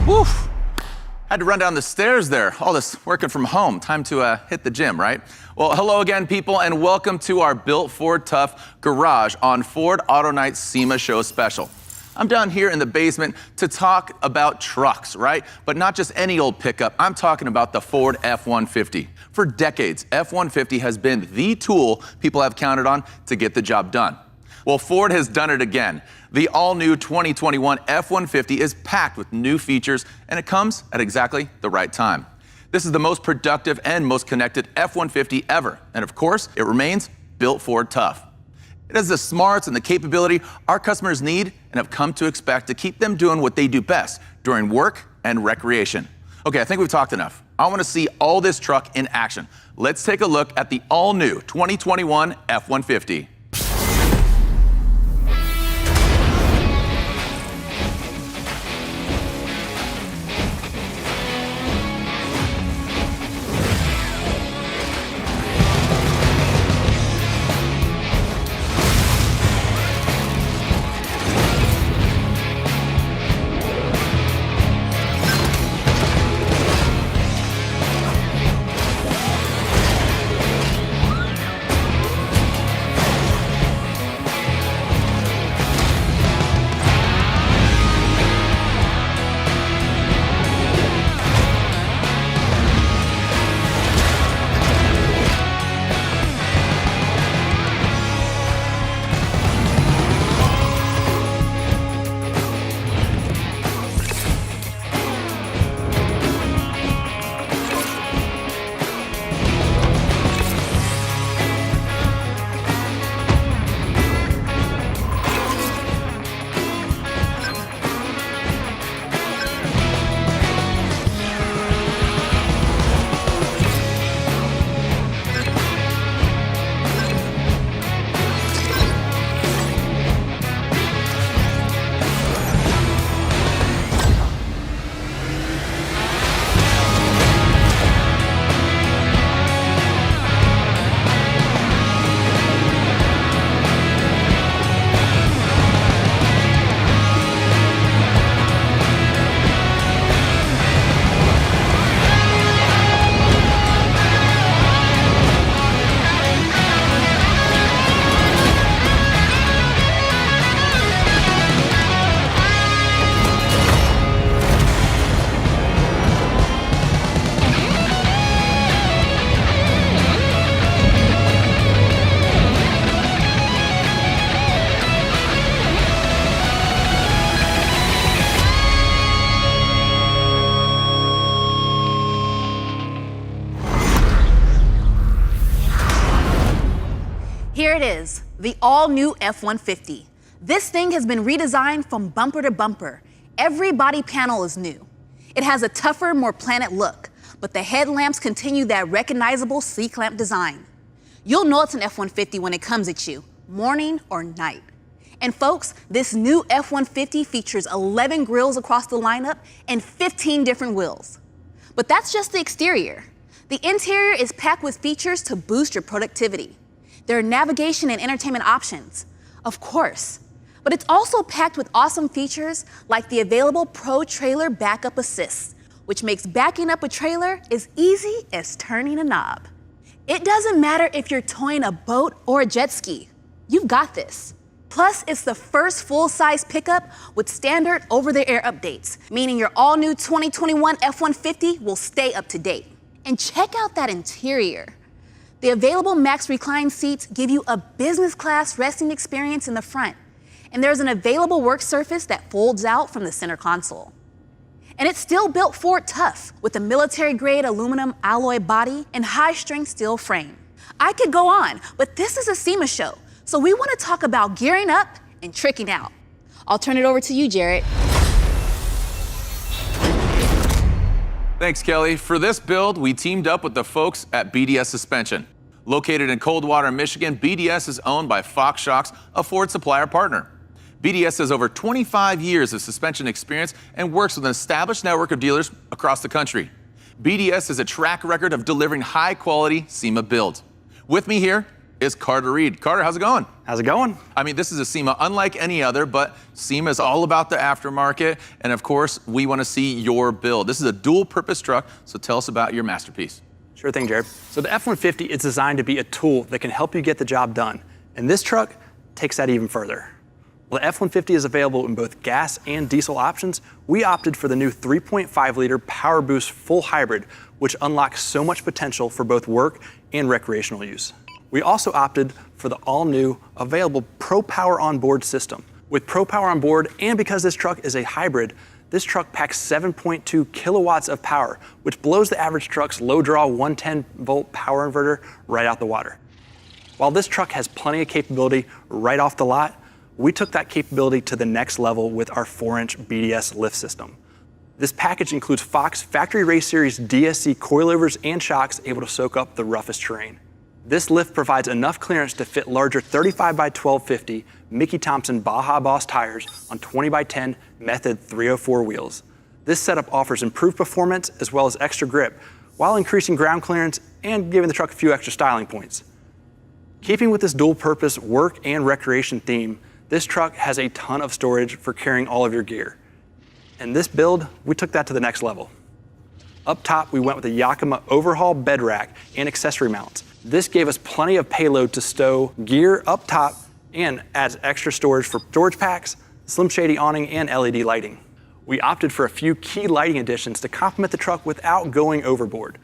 Whew. Had to run down the stairs there. All this working from home. Time to hit the gym, right? Well, hello again, people, and welcome to our Built Ford Tough Garage on Ford Auto Night's SEMA Show Special. I'm down here in the basement to talk about trucks, right? But not just any old pickup. I'm talking about the Ford F-150. For decades, F-150 has been the tool people have counted on to get the job done. Well, Ford has done it again. The all-new 2021 F-150 is packed with new features, and it comes at exactly the right time. This is the most productive and most connected F-150 ever, and of course, it remains Built Ford Tough. It has the smarts and the capability our customers need and have come to expect to keep them doing what they do best during work and recreation. Okay, I think we've talked enough. I want to see all this truck in action. Let's take a look at the all-new 2021 F-150. Here it is, the all-new F-150. This thing has been redesigned from bumper to bumper. Every body panel is new. It has a tougher, more planet look, but the headlamps continue that recognizable C-clamp design. You'll know it's an F-150 when it comes at you, morning or night. And folks, this new F-150 features 11 grills across the lineup and 15 different wheels. But that's just the exterior. The interior is packed with features to boost your productivity. There are navigation and entertainment options, of course, but it's also packed with awesome features like the available Pro Trailer Backup Assist, which makes backing up a trailer as easy as turning a knob. It doesn't matter if you're towing a boat or a jet ski, you've got this. Plus, it's the first full-size pickup with standard over-the-air updates, meaning your all-new 2021 F-150 will stay up to date. And check out that interior. The available Max Recline seats give you a business class resting experience in the front, and there's an available work surface that folds out from the center console. And it's still built Ford Tough with a military-grade aluminum alloy body and high-strength steel frame. I could go on, but this is a SEMA show, so we want to talk about gearing up and tricking out. I'll turn it over to you, Jared. Thanks, Kelly. For this build, we teamed up with the folks at BDS Suspension. Located in Coldwater, Michigan, BDS is owned by Fox Shocks, a Ford supplier partner. BDS has over 25 years of suspension experience and works with an established network of dealers across the country. BDS has a track record of delivering high-quality SEMA builds. With me here is Carter Reed. Carter, how's it going? How's it going? I mean, this is a SEMA unlike any other, but SEMA is all about the aftermarket. And of course, we want to see your build. This is a dual purpose truck, so tell us about your masterpiece. Sure thing, Jared. So the F-150 is designed to be a tool that can help you get the job done. And this truck takes that even further. While the F-150 is available in both gas and diesel options, we opted for the new 3.5-liter Power Boost full hybrid, which unlocks so much potential for both work and recreational use. We also opted for the all-new available Pro Power onboard system. With Pro Power on board, and because this truck is a hybrid, this truck packs 7.2 kilowatts of power, which blows the average truck's low-draw 110-volt power inverter right out the water. While this truck has plenty of capability right off the lot, we took that capability to the next level with our 4-inch BDS lift system. This package includes Fox Factory Race Series DSC coilovers and shocks able to soak up the roughest terrain. This lift provides enough clearance to fit larger 35 by 1250 Mickey Thompson Baja Boss tires on 20 by 10 Method 304 wheels. This setup offers improved performance as well as extra grip, while increasing ground clearance and giving the truck a few extra styling points. Keeping with this dual-purpose work and recreation theme, this truck has a ton of storage for carrying all of your gear. In this build, we took that to the next level. Up top, we went with a Yakima overhaul bed rack and accessory mounts. This gave us plenty of payload to stow gear up top and adds extra storage for storage packs, Slim Shady awning, and LED lighting. We opted for a few key lighting additions to complement the truck without going overboard.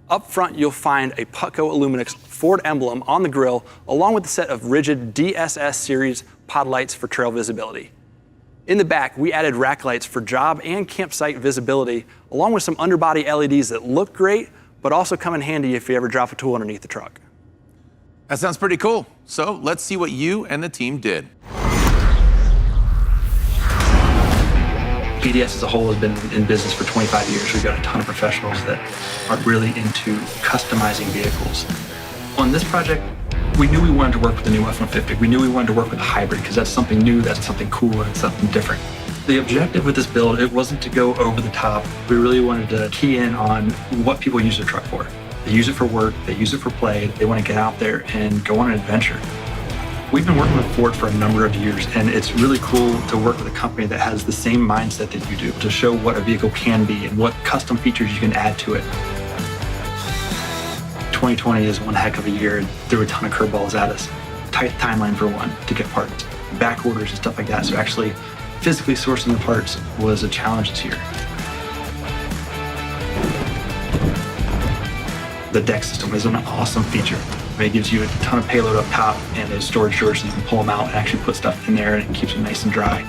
Up front, you'll find a Putco Illuminix Ford emblem on the grille, along with a set of rigid DSS series pod lights for trail visibility. In the back, we added rack lights for job and campsite visibility, along with some underbody LEDs that look great, but also come in handy if you ever drop a tool underneath the truck. That sounds pretty cool. So let's see what you and the team did. BDS as a whole has been in business for 25 years. We've got a ton of professionals that are really into customizing vehicles. On this project, we knew we wanted to work with the new F-150. We knew we wanted to work with a hybrid because that's something new, that's something cool, and something different. The objective with this build, it wasn't to go over the top. We really wanted to key in on what people use the truck for. They use it for work, they use it for play, they want to get out there and go on an adventure. We've been working with Ford for a number of years, and it's really cool to work with a company that has the same mindset that you do, to show what a vehicle can be and what custom features you can add to it. 2020 is one heck of a year, and threw a ton of curveballs at us. Tight timeline for one, to get parts, back orders and stuff like that, so actually physically sourcing the parts was a challenge this year. The deck system is an awesome feature. It gives you a ton of payload up top and those storage drawers so you can pull them out and actually put stuff in there, and it keeps them nice and dry.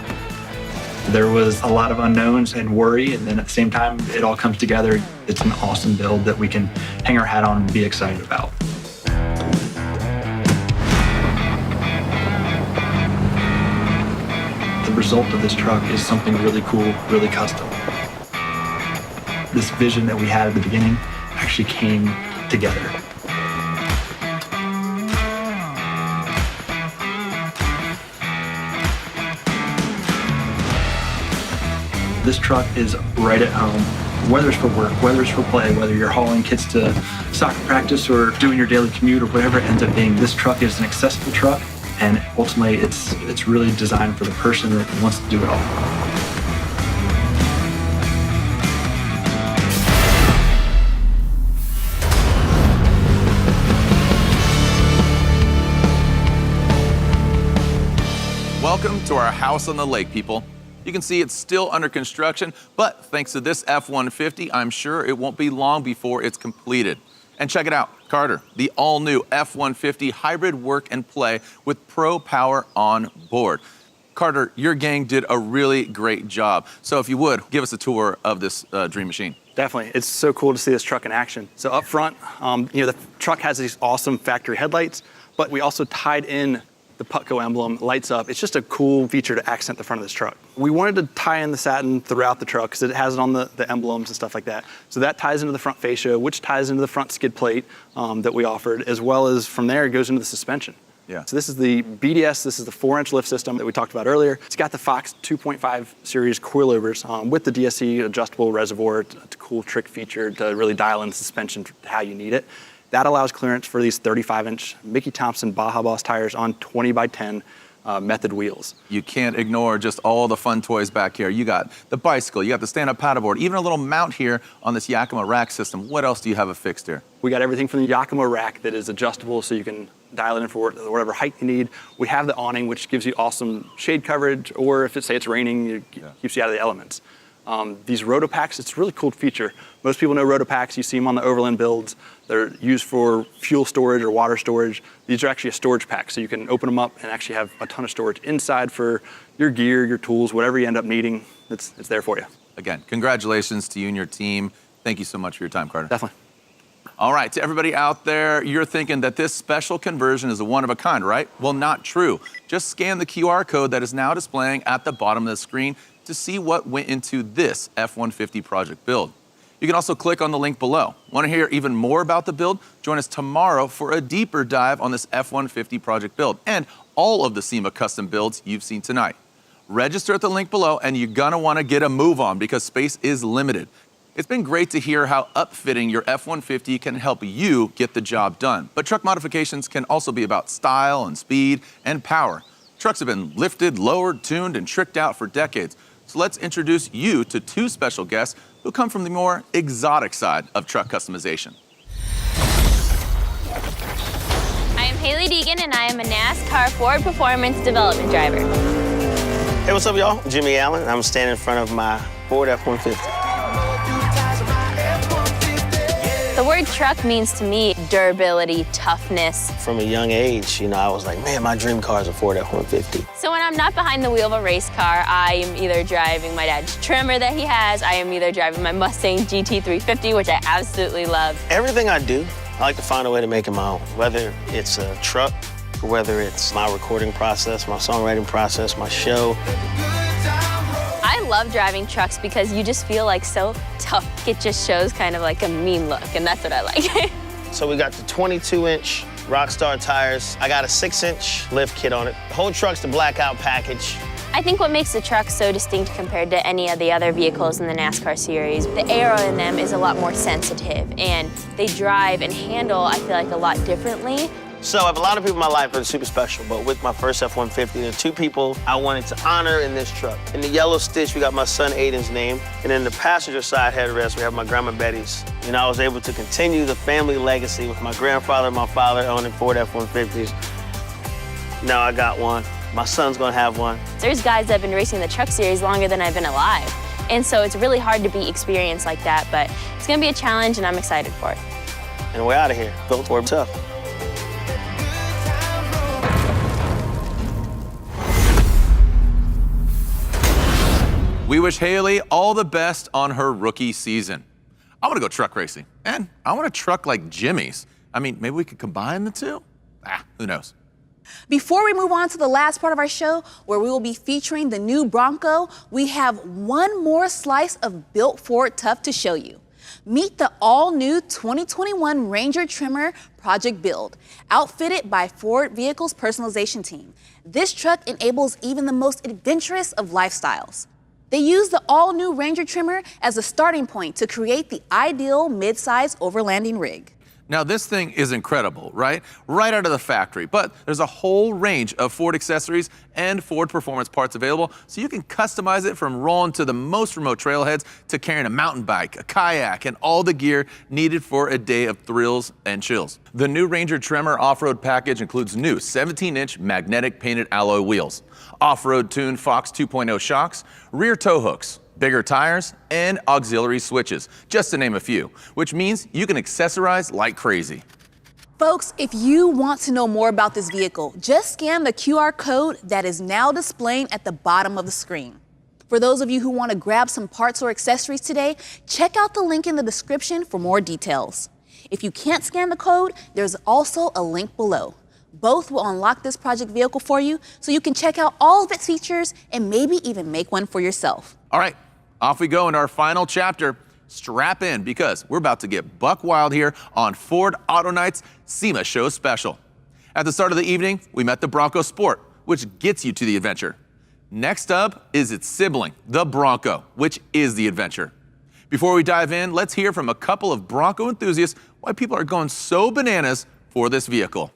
There was a lot of unknowns and worry, and then at the same time, it all comes together. It's an awesome build that we can hang our hat on and be excited about. The result of this truck is something really cool, really custom. This vision that we had at the beginning actually came together. This truck is right at home, whether it's for work, whether it's for play, whether you're hauling kids to soccer practice or doing your daily commute or whatever it ends up being. This truck is an accessible truck, and ultimately it's really designed for the person that wants to do it all. Welcome to our house on the lake, people. You can see it's still under construction, but thanks to this F-150, I'm sure it won't be long before it's completed. And check it out, Carter, the all-new F-150 hybrid work and play with Pro Power on board. Carter, your gang did a really great job. So if you would, give us a tour of this dream machine. Definitely. It's so cool to see this truck in action. So up front, the truck has these awesome factory headlights, but we also tied in the Putco emblem, lights up. It's just a cool feature to accent the front of this truck. We wanted to tie in the satin throughout the truck because it has it on the emblems and stuff like that. So that ties into the front fascia, which ties into the front skid plate that we offered, as well as from there it goes into the suspension. Yeah. So this is the BDS, this is the 4-inch lift system that we talked about earlier. It's got the Fox 2.5 series coilovers with the DSC adjustable reservoir. It's a cool trick feature to really dial in the suspension to how you need it. That allows clearance for these 35-inch Mickey Thompson Baja Boss tires on 20x10 method wheels. You can't ignore just all the fun toys back here. You got the bicycle, you got the stand-up paddleboard, even a little mount here on this Yakima rack system. What else do you have affixed here? We got everything from the Yakima rack that is adjustable so you can dial it in for whatever height you need. We have the awning, which gives you awesome shade coverage, or if it's raining, it keeps you out of the elements. These Rotopacks, it's a really cool feature. Most people know Rotopacks, you see them on the Overland builds. They're used for fuel storage or water storage. These are actually a storage pack, so you can open them up and actually have a ton of storage inside for your gear, your tools, whatever you end up needing, it's there for you. Again, congratulations to you and your team. Thank you so much for your time, Carter. Definitely. All right, to everybody out there, you're thinking that this special conversion is a one of a kind, right? Well, not true. Just scan the QR code that is now displaying at the bottom of the screen to see what went into this F-150 project build. You can also click on the link below. Want to hear even more about the build? Join us tomorrow for a deeper dive on this F-150 project build and all of the SEMA custom builds you've seen tonight. Register at the link below, and you're gonna want to get a move on because space is limited. It's been great to hear how upfitting your F-150 can help you get the job done. But truck modifications can also be about style and speed and power. Trucks have been lifted, lowered, tuned, and tricked out for decades. So let's introduce you to two special guests who come from the more exotic side of truck customization. I am Haley Deegan, and I am a NASCAR Ford Performance Development Driver. Hey, what's up, y'all? Jimmy Allen. I'm standing in front of my Ford F-150. The word truck means to me durability, toughness. From a young age, I was like, man, my dream car is a Ford F-150. So when I'm not behind the wheel of a race car, I am either driving my dad's Tremor that he has, I am either driving my Mustang GT350, which I absolutely love. Everything I do, I like to find a way to make it my own, whether it's a truck, or whether it's my recording process, my songwriting process, my show. I love driving trucks because you just feel like so tough. It just shows kind of like a mean look, and that's what I like. So we got the 22-inch Rockstar tires. I got a 6-inch lift kit on it. The whole truck's the blackout package. I think what makes the truck so distinct compared to any of the other vehicles in the NASCAR series, the aero in them is a lot more sensitive, and they drive and handle, I feel like, a lot differently. So I have a lot of people in my life that are super special, but with my first F-150, there are two people I wanted to honor in this truck. In the yellow stitch, we got my son Aiden's name, and in the passenger side headrest, we have my grandma Betty's. I was able to continue the family legacy with my grandfather and my father owning Ford F-150s. Now I got one. My son's gonna have one. There's guys that have been racing the truck series longer than I've been alive. And so it's really hard to be experienced like that, but it's gonna be a challenge and I'm excited for it. And we're out of here. Built Ford Tough. We wish Haley all the best on her rookie season. I want to go truck racing, and I want a truck like Jimmy's. I mean, maybe we could combine the two? Who knows? Before we move on to the last part of our show, where we will be featuring the new Bronco, we have one more slice of Built Ford Tough to show you. Meet the all-new 2021 Ranger Trimmer Project Build, outfitted by Ford Vehicles Personalization Team. This truck enables even the most adventurous of lifestyles. They use the all-new Ranger Trimmer as a starting point to create the ideal mid-size overlanding rig. Now, this thing is incredible, right? Right out of the factory, but there's a whole range of Ford accessories and Ford performance parts available, so you can customize it from rolling to the most remote trailheads to carrying a mountain bike, a kayak, and all the gear needed for a day of thrills and chills. The new Ranger Trimmer off-road package includes new 17-inch magnetic painted alloy wheels, off-road tuned Fox 2.0 shocks, rear tow hooks, bigger tires, and auxiliary switches, just to name a few, which means you can accessorize like crazy. Folks, if you want to know more about this vehicle, just scan the QR code that is now displaying at the bottom of the screen. For those of you who want to grab some parts or accessories today, check out the link in the description for more details. If you can't scan the code, there's also a link below. Both will unlock this project vehicle for you so you can check out all of its features and maybe even make one for yourself. All right, off we go into our final chapter. Strap in because we're about to get buck wild here on Ford Auto Night's SEMA Show Special. At the start of the evening, we met the Bronco Sport, which gets you to the adventure. Next up is its sibling, the Bronco, which is the adventure. Before we dive in, let's hear from a couple of Bronco enthusiasts why people are going so bananas for this vehicle.